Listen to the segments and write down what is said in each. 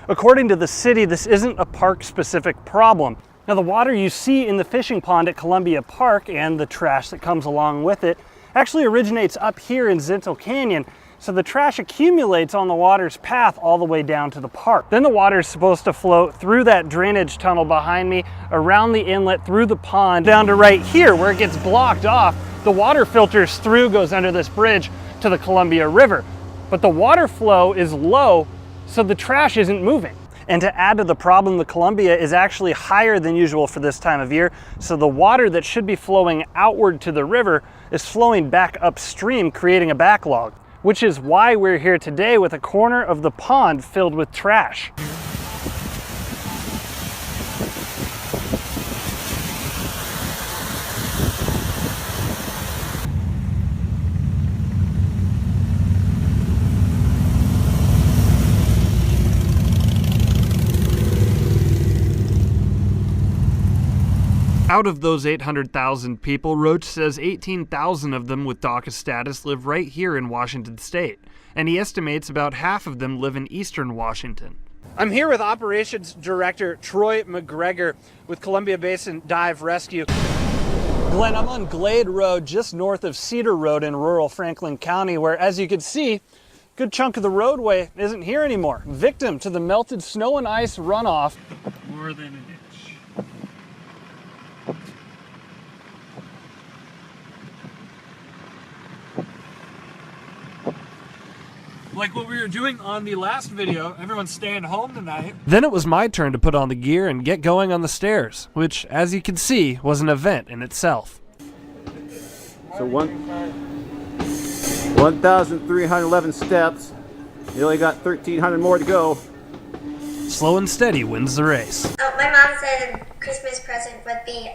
According to the city, this isn't a park-specific problem. Now, the water you see in the fishing pond at Columbia Park and the trash that comes along with it actually originates up here in Zintel Canyon, so the trash accumulates on the water's path all the way down to the park. Then the water is supposed to flow through that drainage tunnel behind me, around the inlet, through the pond, down to right here where it gets blocked off. The water filters through, goes under this bridge to the Columbia River. But the water flow is low, so the trash isn't moving. And to add to the problem, the Columbia is actually higher than usual for this time of year, so the water that should be flowing outward to the river is flowing back upstream, creating a backlog, which is why we're here today with a corner of the pond filled with trash. Out of those 800,000 people, Roach says 18,000 of them with DACA status live right here in Washington State, and he estimates about half of them live in eastern Washington. I'm here with Operations Director Troy McGregor with Columbia Basin Dive Rescue. Glenn, I'm on Glade Road, just north of Cedar Road in rural Franklin County, where, as you can see, a good chunk of the roadway isn't here anymore, victim to the melted snow and ice runoff. More than an inch. Like what we were doing on the last video, everyone's staying home tonight. Then it was my turn to put on the gear and get going on the stairs, which, as you can see, was an event in itself. So 1,311 steps. You only got 1,300 more to go. Slow and steady wins the race. My mom said Christmas present would be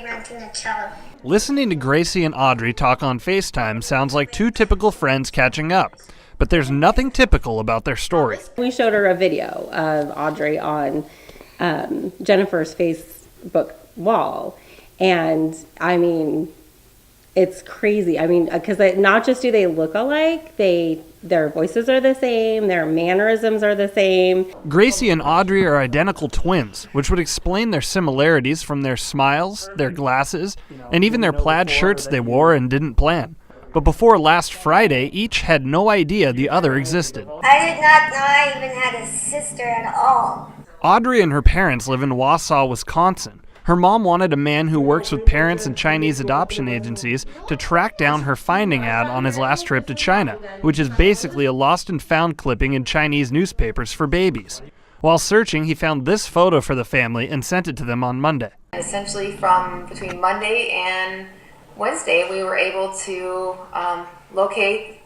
renting a cello. Listening to Gracie and Audrey talk on FaceTime sounds like two typical friends catching up. But there's nothing typical about their story. We showed her a video of Audrey on Jennifer's Facebook wall. And I mean, it's crazy. I mean, because not just do they look alike, their voices are the same, their mannerisms are the same. Gracie and Audrey are identical twins, which would explain their similarities from their smiles, their glasses, and even their plaid shirts they wore and didn't plan. But before last Friday, each had no idea the other existed. I did not know I even had a sister at all. Audrey and her parents live in Wausau, Wisconsin. Her mom wanted a man who works with parents and Chinese adoption agencies to track down her finding ad on his last trip to China, which is basically a lost and found clipping in Chinese newspapers for babies. While searching, he found this photo for the family and sent it to them on Monday. Essentially from between Monday and Wednesday, we were able to locate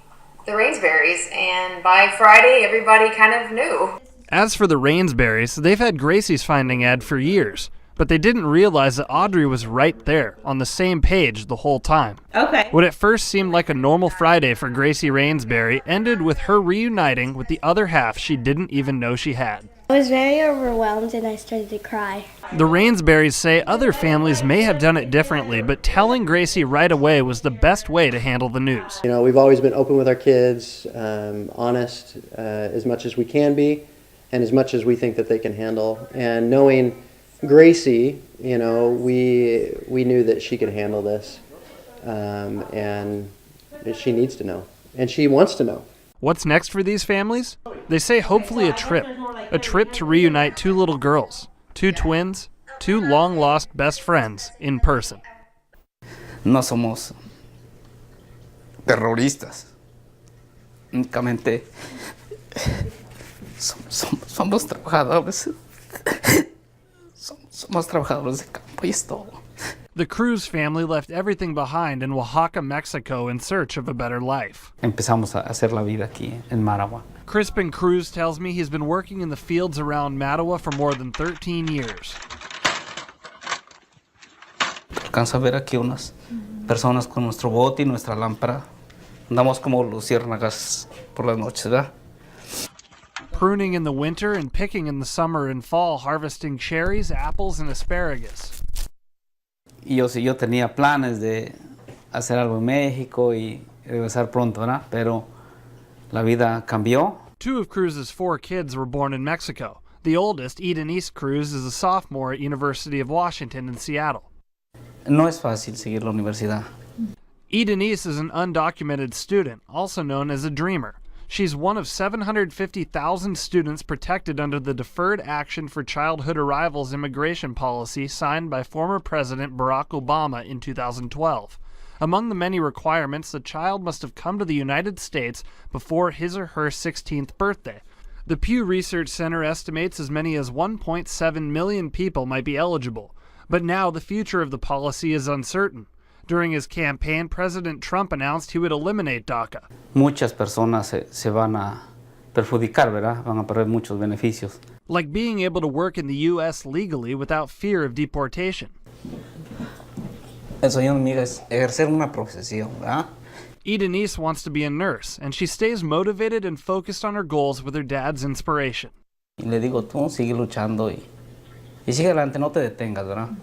the Rainsberries, and by Friday, everybody kind of knew. As for the Rainsberries, they've had Gracie's finding ad for years, but they didn't realize that Audrey was right there, on the same page the whole time. Okay. What at first seemed like a normal Friday for Gracie Rainsberry ended with her reuniting with the other half she didn't even know she had. I was very overwhelmed and I started to cry. The Rainsberries say other families may have done it differently, but telling Gracie right away was the best way to handle the news. You know, we've always been open with our kids, honest as much as we can be, and as much as we think that they can handle. And knowing Gracie, you know, we knew that she could handle this, and she needs to know, and she wants to know. What's next for these families? They say hopefully a trip to reunite two little girls, two twins, two long-lost best friends in person. No somos terroristas, únicamente somos trabajadores. Somos trabajadores de campo y es todo. The Cruz family left everything behind in Oaxaca, Mexico in search of a better life. Empezamos a hacer la vida aquí en Maragua. Crispin Cruz tells me he's been working in the fields around Mattawa for more than 13 years. Alcanza a ver aquí unas personas con nuestro bote y nuestra lámpara. Andamos como luciérnagas por las noches, ¿verdad? Pruning in the winter and picking in the summer and fall, harvesting cherries, apples, and asparagus. Y yo tenía planes de hacer algo en México y regresar pronto, ¿verdad? Pero la vida cambió Two of Cruz's 4 kids were born in Mexico. The oldest, Edenise Cruz, is a sophomore at University of Washington in Seattle. No es fácil seguir la universidad. Edenise is an undocumented student, also known as a dreamer. She's one of 750,000 students protected under the Deferred Action for Childhood Arrivals immigration policy signed by former President Barack Obama in 2012. Among the many requirements, the child must have come to the United States before his or her 16th birthday. The Pew Research Center estimates as many as 1.7 million people might be eligible. But now the future of the policy is uncertain. During his campaign, President Trump announced he would eliminate DACA. Muchas personas se van a perjudicar, ¿verdad? Van a perder muchos beneficios. Like being able to work in the U.S. legally without fear of deportation. El sueño de mi hija es ejercer una profesión, ¿verdad? Edenise wants to be a nurse, and she stays motivated and focused on her goals with her dad's inspiration. Y le digo, tú sigue luchando y sigue adelante, no te detengas, ¿verdad?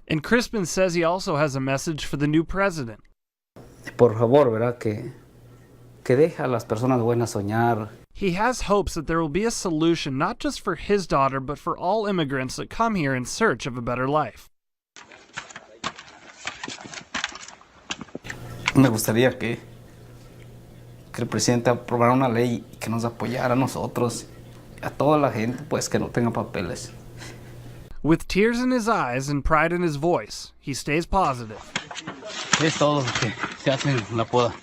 And Crispin says he also has a message for the new president. Por favor, ¿verdad? Que deja a las personas buenas soñar. He has hopes that there will be a solution not just for his daughter, but for all immigrants that come here in search of a better life. Me gustaría que el presidente aprobara una ley que nos apoyara a nosotros, a toda la gente, pues, que no tenga papeles. With tears in his eyes and pride in his voice, he stays positive. Es todo lo que se hace en la poda.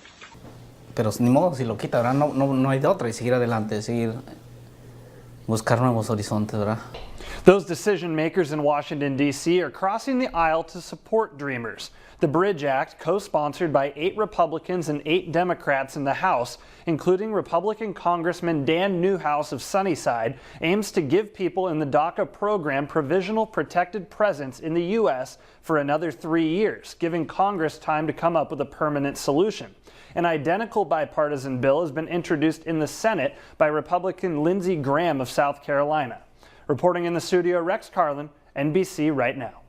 Pero ni modo, si lo quita, ¿verdad? No hay de otra y seguir adelante, buscar nuevos horizontes, ¿verdad? Those decision makers in Washington, D.C. are crossing the aisle to support Dreamers. The Bridge Act, co-sponsored by 8 Republicans and 8 Democrats in the House, including Republican Congressman Dan Newhouse of Sunnyside, aims to give people in the DACA program provisional protected presence in the U.S. for another 3 years, giving Congress time to come up with a permanent solution. An identical bipartisan bill has been introduced in the Senate by Republican Lindsey Graham of South Carolina. Reporting in the studio, Rex Carlin, NBC Right Now.